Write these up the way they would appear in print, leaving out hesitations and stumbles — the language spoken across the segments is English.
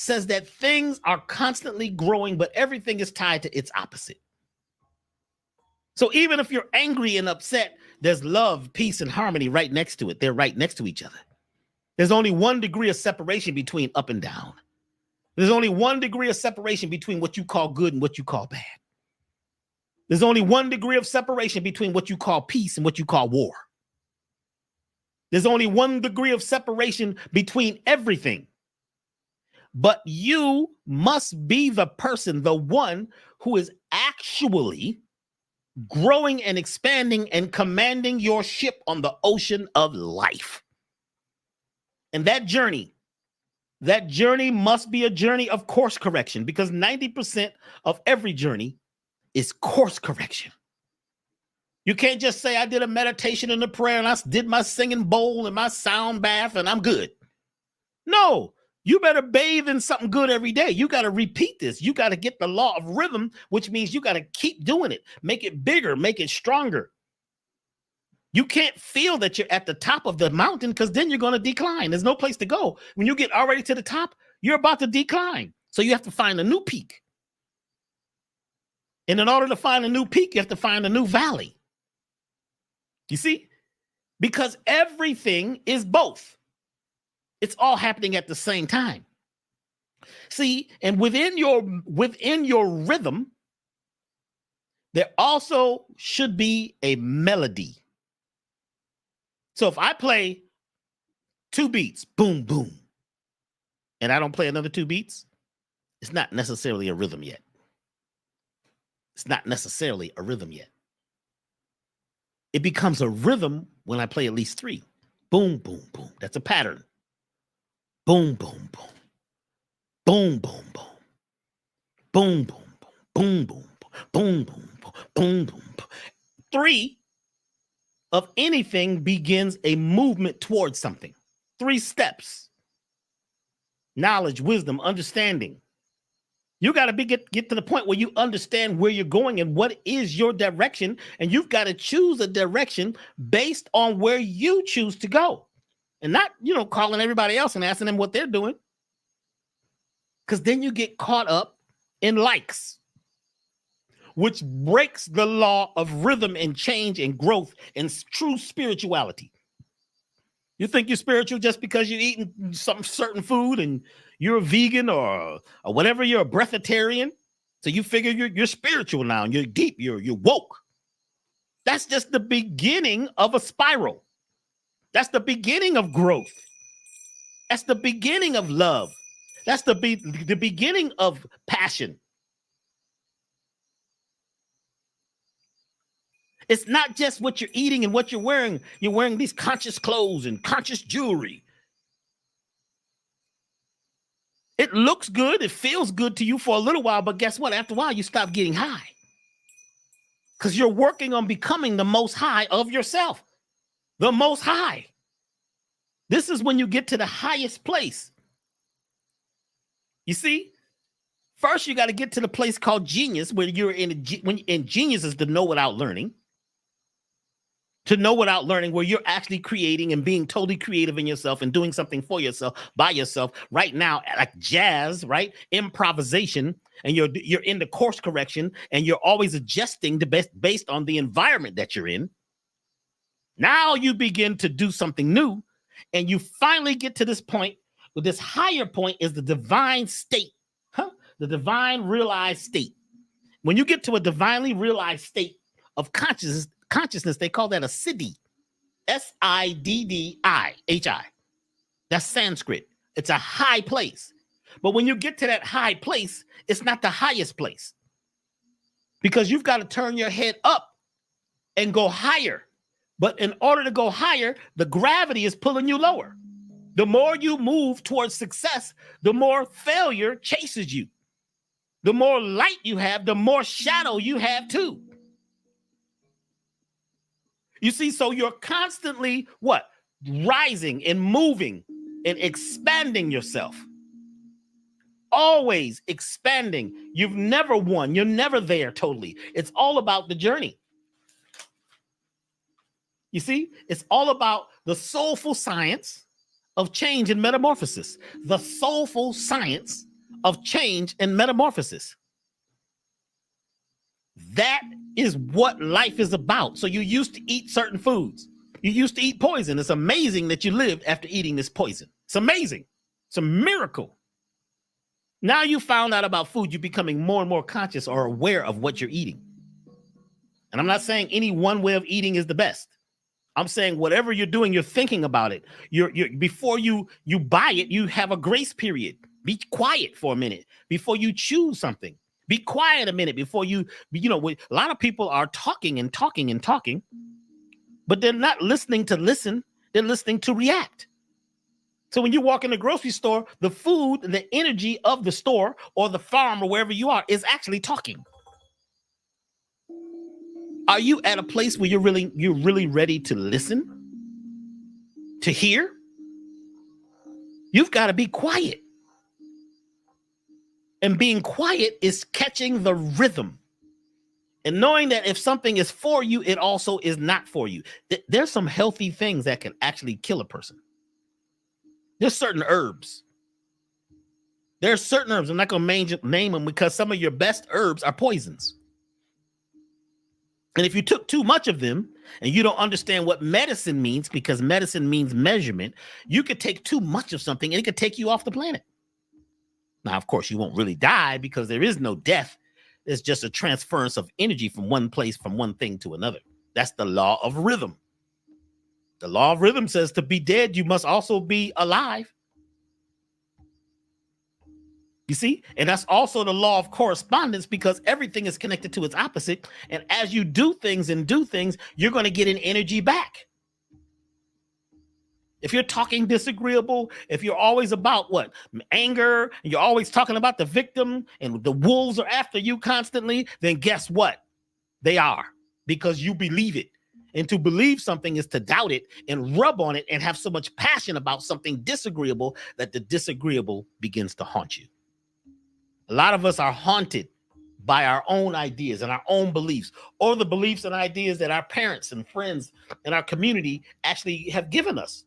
says that things are constantly growing, but everything is tied to its opposite. So even if you're angry and upset, there's love, peace, and harmony right next to it. They're right next to each other. There's only 1 degree of separation between up and down. There's only 1 degree of separation between what you call good and what you call bad. There's only 1 degree of separation between what you call peace and what you call war. There's only 1 degree of separation between everything. But you must be the person, the one who is actually growing and expanding and commanding your ship on the ocean of life. And that journey must be a journey of course correction, because 90% of every journey is course correction. You can't just say, I did a meditation and a prayer and I did my singing bowl and my sound bath and I'm good. No, you better bathe in something good every day. You got to repeat this. You got to get the law of rhythm, which means you got to keep doing it. Make it bigger, make it stronger. You can't feel that you're at the top of the mountain, because then you're going to decline. There's no place to go. When you get already to the top, you're about to decline. So you have to find a new peak. And in order to find a new peak, you have to find a new valley. You see? Because everything is both. It's all happening at the same time. See, and within your rhythm, there also should be a melody. So if I play 2 beats, boom, boom, and I don't play another 2 beats, it's not necessarily a rhythm yet. It's not necessarily a rhythm yet. It becomes a rhythm when I play at least 3. Boom, boom, boom. That's a pattern. Boom, boom, boom. Boom, boom, boom. Boom, boom, boom. Boom, boom, boom, boom, boom, boom, boom. 3 of anything begins a movement towards something. 3 steps. Knowledge, wisdom, understanding. You got to get to the point where you understand where you're going and what is your direction. And you've got to choose a direction based on where you choose to go. And not, calling everybody else and asking them what they're doing. Because then you get caught up in likes, which breaks the law of rhythm and change and growth and true spirituality. You think you're spiritual just because you're eating some certain food and you're a vegan or whatever, you're a breatharian. So you figure you're spiritual now and you're deep, you're woke. That's just the beginning of a spiral. That's the beginning of growth. That's the beginning of love. That's the beginning of passion. It's not just what you're eating and what you're wearing. You're wearing these conscious clothes and conscious jewelry. It looks good. It feels good to you for a little while. But guess what? After a while, you stop getting high. Because you're working on becoming the most high of yourself. The most high. This is when you get to the highest place. You see? First, you got to get to the place called genius, where you're in genius is to know without learning. To know without learning, where you're actually creating and being totally creative in yourself and doing something for yourself, by yourself. Right now, like jazz, right? Improvisation, and you're into course correction, and you're always adjusting based on the environment that you're in. Now you begin to do something new, and you finally get to this point, where this higher point is the divine state. The divine realized state. When you get to a divinely realized state of consciousness, they call that a siddhi. S-I-D-D-I-H-I. That's Sanskrit. It's a high place. But when you get to that high place, it's not the highest place. Because you've got to turn your head up and go higher. But in order to go higher, the gravity is pulling you lower. The more you move towards success, the more failure chases you. The more light you have, the more shadow you have too. You see, so you're constantly what? Rising and moving and expanding yourself. Always expanding. You've never won. You're never there totally. It's all about the journey. You see, it's all about the soulful science of change and metamorphosis. The soulful science of change and metamorphosis. That is what life is about. So you used to eat certain foods. You used to eat poison. It's amazing that you lived after eating this poison. It's amazing. It's a miracle. Now you found out about food, you're becoming more and more conscious or aware of what you're eating. And I'm not saying any one way of eating is the best. I'm saying whatever you're doing, you're thinking about it. You're before you buy it, you have a grace period. Be quiet for a minute before you choose something. Be quiet a minute before a lot of people are talking and talking and talking, but they're not listening to listen. They're listening to react. So when you walk in the grocery store, the food and the energy of the store or the farm or wherever you are is actually talking. Are you at a place where you're really ready to listen, to hear? You've got to be quiet. And being quiet is catching the rhythm and knowing that if something is for you, it also is not for you. There's some healthy things that can actually kill a person. There's certain herbs. There's certain herbs. I'm not going to name them because some of your best herbs are poisons. And if you took too much of them and you don't understand what medicine means, because medicine means measurement, you could take too much of something and it could take you off the planet. Now, of course, you won't really die because there is no death. It's just a transference of energy from one place, from one thing to another. That's the law of rhythm. The law of rhythm says to be dead, you must also be alive. You see? And that's also the law of correspondence because everything is connected to its opposite. And as you do things, you're going to get an energy back. If you're talking disagreeable, if you're always about what? Anger, and you're always talking about the victim and the wolves are after you constantly, then guess what? They are, because you believe it. And to believe something is to doubt it and rub on it and have so much passion about something disagreeable that the disagreeable begins to haunt you. A lot of us are haunted by our own ideas and our own beliefs, or the beliefs and ideas that our parents and friends and our community actually have given us.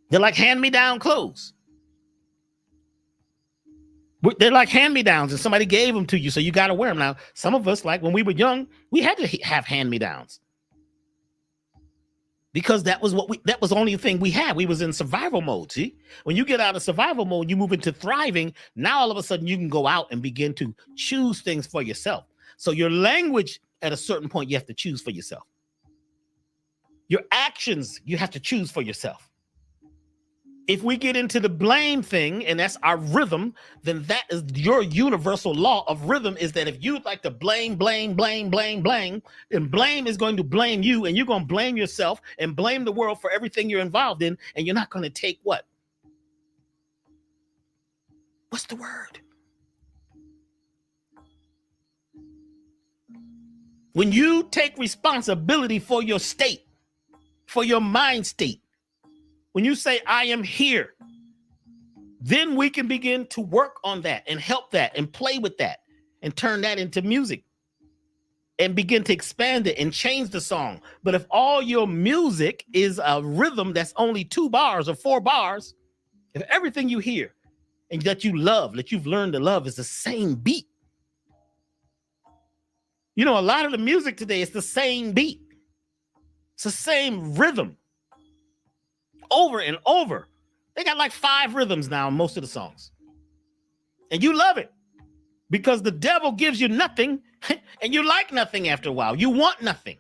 They're like hand-me-down clothes. They're like hand-me-downs, and somebody gave them to you, so you got to wear them. Now, some of us, like when we were young, we had to have hand-me-downs because that was the only thing we had. We was in survival mode. See, when you get out of survival mode, you move into thriving. Now, all of a sudden, you can go out and begin to choose things for yourself. So your language, at a certain point, you have to choose for yourself. Your actions, you have to choose for yourself. If we get into the blame thing, and that's our rhythm, then that is your universal law of rhythm, is that if you'd like to blame, then blame is going to blame you, and you're going to blame yourself and blame the world for everything you're involved in, and you're not going to take what? What's the word? When you take responsibility for your state, for your mind state, when you say, I am here, then we can begin to work on that and help that and play with that and turn that into music and begin to expand it and change the song. But if all your music is a rhythm that's only 2 bars or 4 bars, if everything you hear and that you love, that you've learned to love, is the same beat. You know, a lot of the music today is the same beat. It's the same rhythm. Over and over. They got like 5 rhythms now in most of the songs. And you love it because the devil gives you nothing and you like nothing after a while. You want nothing.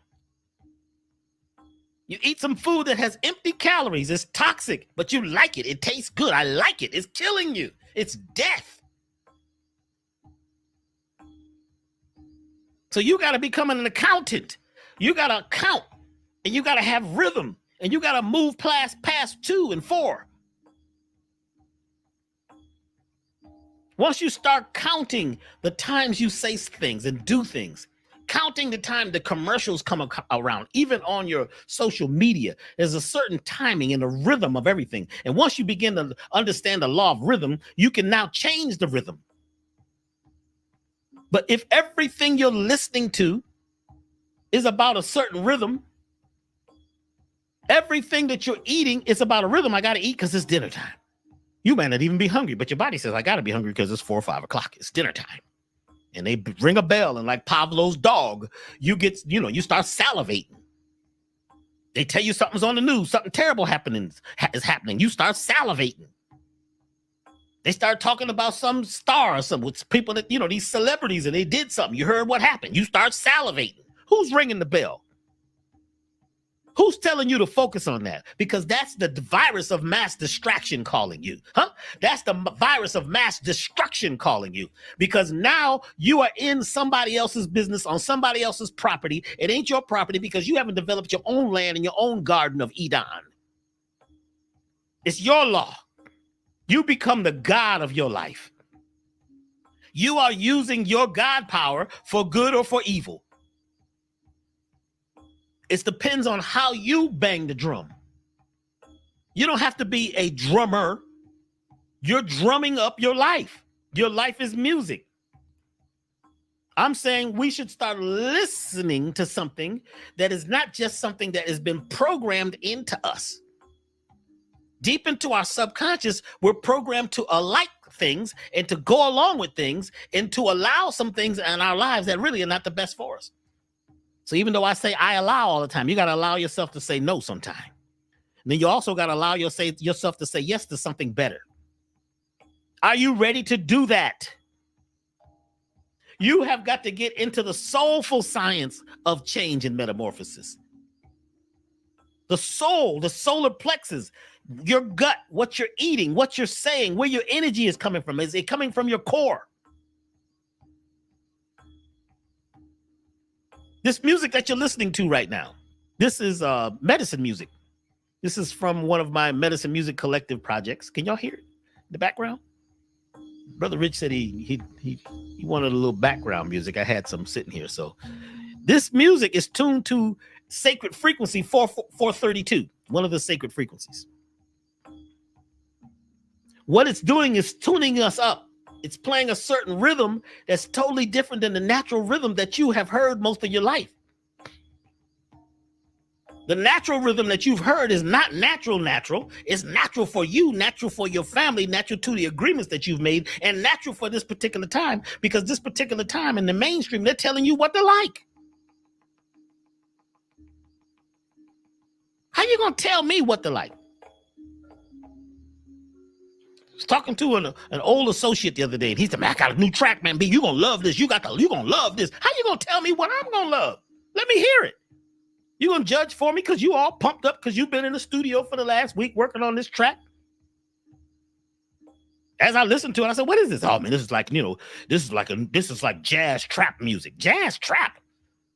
You eat some food that has empty calories. It's toxic, but you like it. It tastes good. I like it. It's killing you. It's death. So you got to become an accountant. You got to count and you got to have rhythm. And you got to move past 2 and 4. Once you start counting the times you say things and do things, counting the time the commercials come around, even on your social media, there's a certain timing and a rhythm of everything. And once you begin to understand the law of rhythm, you can now change the rhythm. But if everything you're listening to is about a certain rhythm, everything that you're eating is about a rhythm. I got to eat because it's dinner time. You might not even be hungry, but your body says, I got to be hungry because it's 4 or 5 o'clock. It's dinner time. And they ring a bell, and like Pavlov's dog, you start salivating. They tell you something's on the news, something terrible is happening. You start salivating. They start talking about some star or some with people that, these celebrities, and they did something. You heard what happened. You start salivating. Who's ringing the bell? Who's telling you to focus on that? Because that's the virus of mass distraction calling you. That's the virus of mass destruction calling you. Because now you are in somebody else's business on somebody else's property. It ain't your property because you haven't developed your own land and your own garden of Eden. It's your law. You become the God of your life. You are using your God power for good or for evil. It depends on how you bang the drum. You don't have to be a drummer. You're drumming up your life. Your life is music. I'm saying we should start listening to something that is not just something that has been programmed into us. Deep into our subconscious, we're programmed to like things and to go along with things and to allow some things in our lives that really are not the best for us. So even though I say I allow all the time, you got to allow yourself to say no sometime. And then you also got to allow yourself to say yes to something better. Are you ready to do that? You have got to get into the soulful science of change and metamorphosis. The soul, the solar plexus, your gut, what you're eating, what you're saying, where your energy is coming from. Is it coming from your core? This music that you're listening to right now, this is medicine music. This is from one of my medicine music collective projects. Can y'all hear it in the background? Brother Rich said he wanted a little background music. I had some sitting here. So this music is tuned to sacred frequency 432, one of the sacred frequencies. What it's doing is tuning us up. It's playing a certain rhythm that's totally different than the natural rhythm that you have heard most of your life. The natural rhythm that you've heard is not natural. It's natural for you, natural for your family, natural to the agreements that you've made, and natural for this particular time, because this particular time in the mainstream, they're telling you what they like. How you going to tell me what they like? I was talking to an old associate the other day, and he said, man, I got a new track, man. B, you gonna love this. You gonna love this. How you gonna tell me what I'm gonna love? Let me hear it. You gonna judge for me because you all pumped up because you've been in the studio for the last week working on this track? As I listened to it, I said, what is this? Oh man, this is like, this is like jazz trap music. Jazz trap?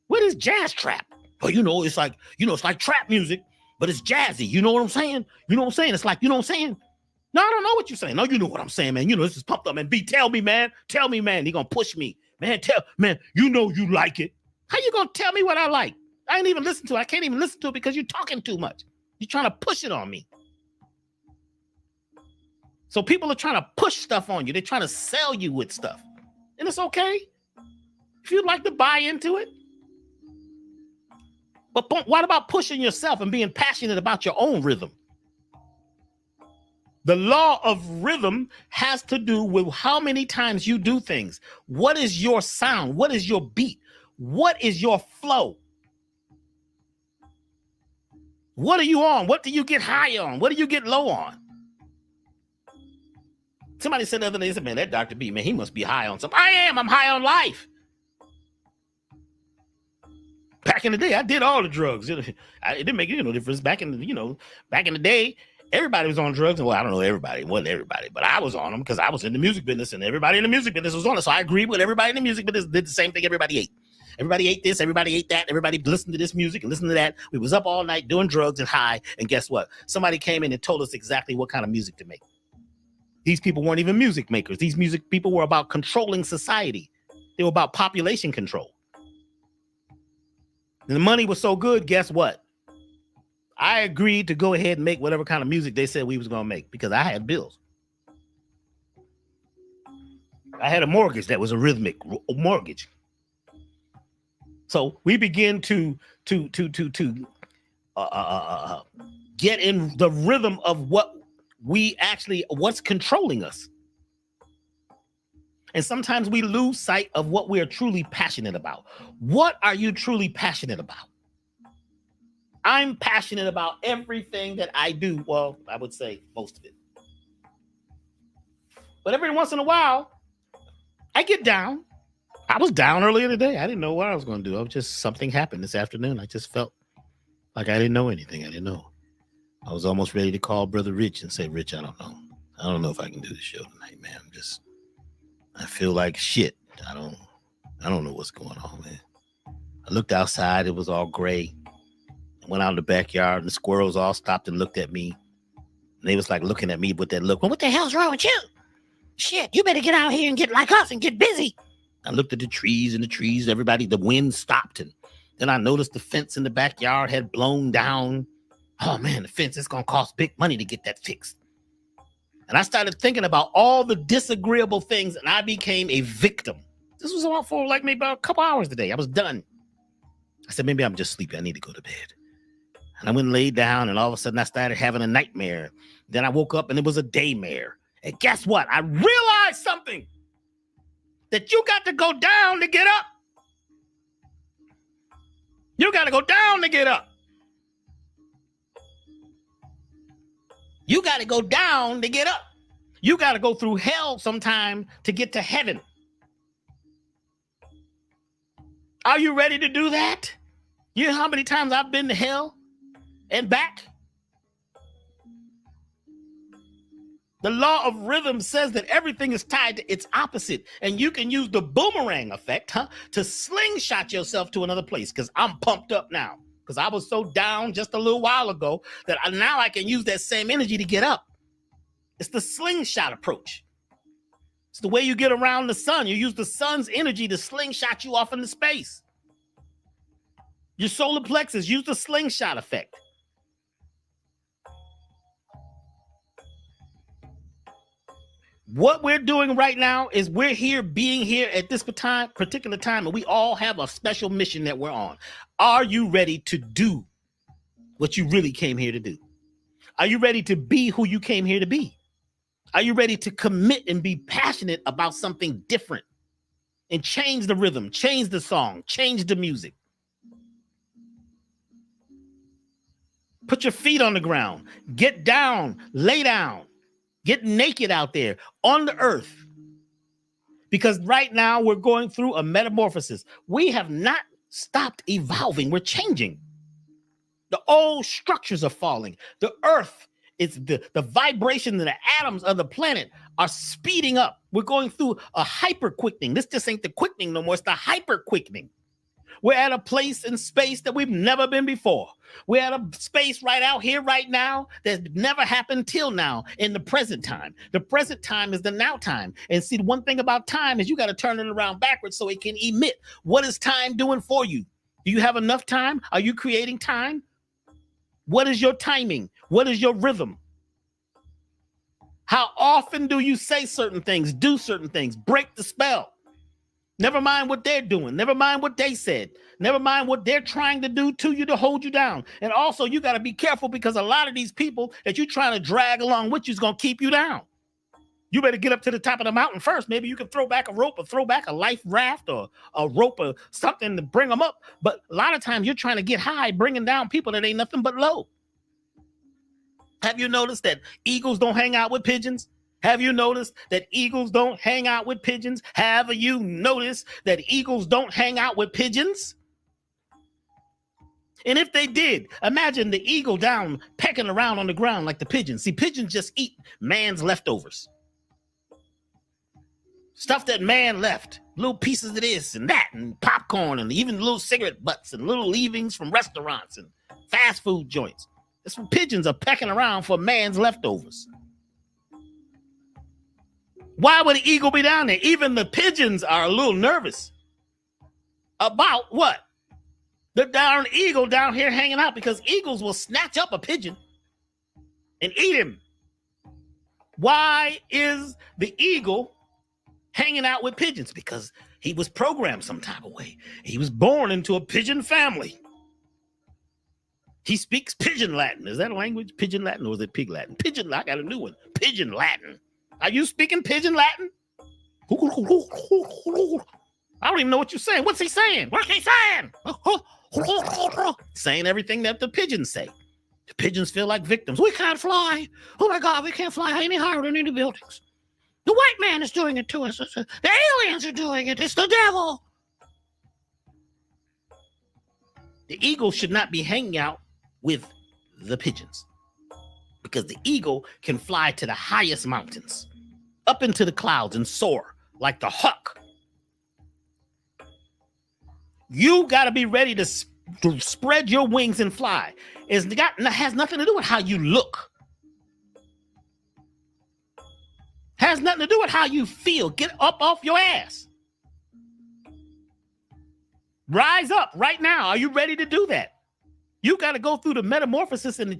What is jazz trap? Well, it's like, it's like trap music, but it's jazzy. You know what I'm saying? It's like, No, I don't know what you're saying. No, you know what I'm saying, man. This is pumped up, man. B, tell me, man. He gonna push me. Man, you like it. How you gonna tell me what I like? I ain't even listen to it. I can't even listen to it because you're talking too much. You're trying to push it on me. So people are trying to push stuff on you. They're trying to sell you with stuff. And it's okay if you'd like to buy into it. But what about pushing yourself and being passionate about your own rhythm? The law of rhythm has to do with how many times you do things. What is your sound? What is your beat? What is your flow? What are you on? What do you get high on? What do you get low on? Somebody said the other day, man, that Dr. B, man, he must be high on something. I'm high on life. Back in the day, I did all the drugs. It didn't make any difference. Back in the day, everybody was on drugs. Well, I don't know everybody. It wasn't everybody, but I was on them because I was in the music business and everybody in the music business was on it. So I agreed with everybody in the music business, did the same thing everybody ate. Everybody ate this, everybody ate that, everybody listened to this music and listened to that. We was up all night doing drugs and high. And guess what? Somebody came in and told us exactly what kind of music to make. These people weren't even music makers. These music people were about controlling society. They were about population control. And the money was so good, guess what? I agreed to go ahead and make whatever kind of music they said we was going to make because I had bills. I had a mortgage that was a rhythmic mortgage. So we begin to get in the rhythm of what what's controlling us. And sometimes we lose sight of what we are truly passionate about. What are you truly passionate about? I'm passionate about everything that I do. Well, I would say most of it. But every once in a while, I get down. I was down earlier today. I didn't know what I was going to do. Something happened this afternoon. I just felt like I didn't know anything. I didn't know. I was almost ready to call Brother Rich and say, Rich, I don't know. I don't know if I can do this show tonight, man. I feel like shit. I don't know what's going on, man. I looked outside. It was all gray. I went out in the backyard and the squirrels all stopped and looked at me. And they was like looking at me with that look. Well, what the hell's wrong with you? Shit, you better get out here and get like us and get busy. I looked at the trees, the wind stopped. And then I noticed the fence in the backyard had blown down. Oh man, the fence, it's going to cost big money to get that fixed. And I started thinking about all the disagreeable things and I became a victim. This was about for maybe about a couple hours today. I was done. I said, maybe I'm just sleepy. I need to go to bed. And I went and laid down and all of a sudden I started having a nightmare. Then I woke up and it was a daymare. And guess what? I realized something. That you got to go down to get up. You got to go down to get up. You got to go down to get up. You got to go through hell sometime to get to heaven. Are you ready to do that? You know how many times I've been to hell and back? The law of rhythm says that everything is tied to its opposite. And you can use the boomerang effect, to slingshot yourself to another place. Because I'm pumped up now. Because I was so down just a little while ago that now I can use that same energy to get up. It's the slingshot approach. It's the way you get around the sun. You use the sun's energy to slingshot you off into space. Your solar plexus, use the slingshot effect. What we're doing right now is being here at this particular time, and we all have a special mission that we're on. Are you ready to do what you really came here to do? Are you ready to be who you came here to be? Are you ready to commit and be passionate about something different and change the rhythm, change the song, change the music? Put your feet on the ground, get down, lay down. Get naked out there on the earth. Because right now we're going through a metamorphosis. We have not stopped evolving. We're changing. The old structures are falling. The earth, it's the vibration and the atoms of the planet are speeding up. We're going through a hyper quickening. This just ain't the quickening no more. It's the hyper quickening. We're at a place in space that we've never been before. We're at a space right out here, right now, that never happened till now in the present time. The present time is the now time. And see, the one thing about time is you got to turn it around backwards so it can emit. What is time doing for you? Do you have enough time? Are you creating time? What is your timing? What is your rhythm? How often do you say certain things, do certain things, break the spell? Never mind what they're doing. Never mind what they said. Never mind what they're trying to do to you to hold you down. And also, you got to be careful because a lot of these people that you're trying to drag along with you is going to keep you down. You better get up to the top of the mountain first. Maybe you can throw back a rope or throw back a life raft or a rope or something to bring them up. But a lot of times you're trying to get high, bringing down people that ain't nothing but low. Have you noticed that eagles don't hang out with pigeons? Have you noticed that eagles don't hang out with pigeons? Have you noticed that eagles don't hang out with pigeons? And if they did, imagine the eagle down pecking around on the ground like the pigeons. See, pigeons just eat man's leftovers. Stuff that man left. Little pieces of this and that and popcorn and even little cigarette butts and little leavings from restaurants and fast food joints. That's what pigeons are pecking around for man's leftovers. Why would the eagle be down there? Even the pigeons are a little nervous about what? The darn eagle down here hanging out because eagles will snatch up a pigeon and eat him. Why is the eagle hanging out with pigeons? Because he was programmed some type of way. He was born into a pigeon family. He speaks Pigeon Latin. Is that a language? Pigeon Latin, or is it Pig Latin? Pigeon. I got a new one. Pigeon Latin. Are you speaking Pigeon Latin? I don't even know what you're saying. What's he saying? What's he saying? Saying everything that the pigeons say. The pigeons feel like victims. We can't fly. Oh my God, we can't fly any higher than any buildings. The white man is doing it to us. The aliens are doing it. It's the devil. The eagle should not be hanging out with the pigeons, because the eagle can fly to the highest mountains, up into the clouds, and soar like the hawk. You got to be ready to spread your wings and fly. It has nothing to do with how you look. Has nothing to do with how you feel. Get up off your ass. Rise up right now. Are you ready to do that? You got to go through the metamorphosis and the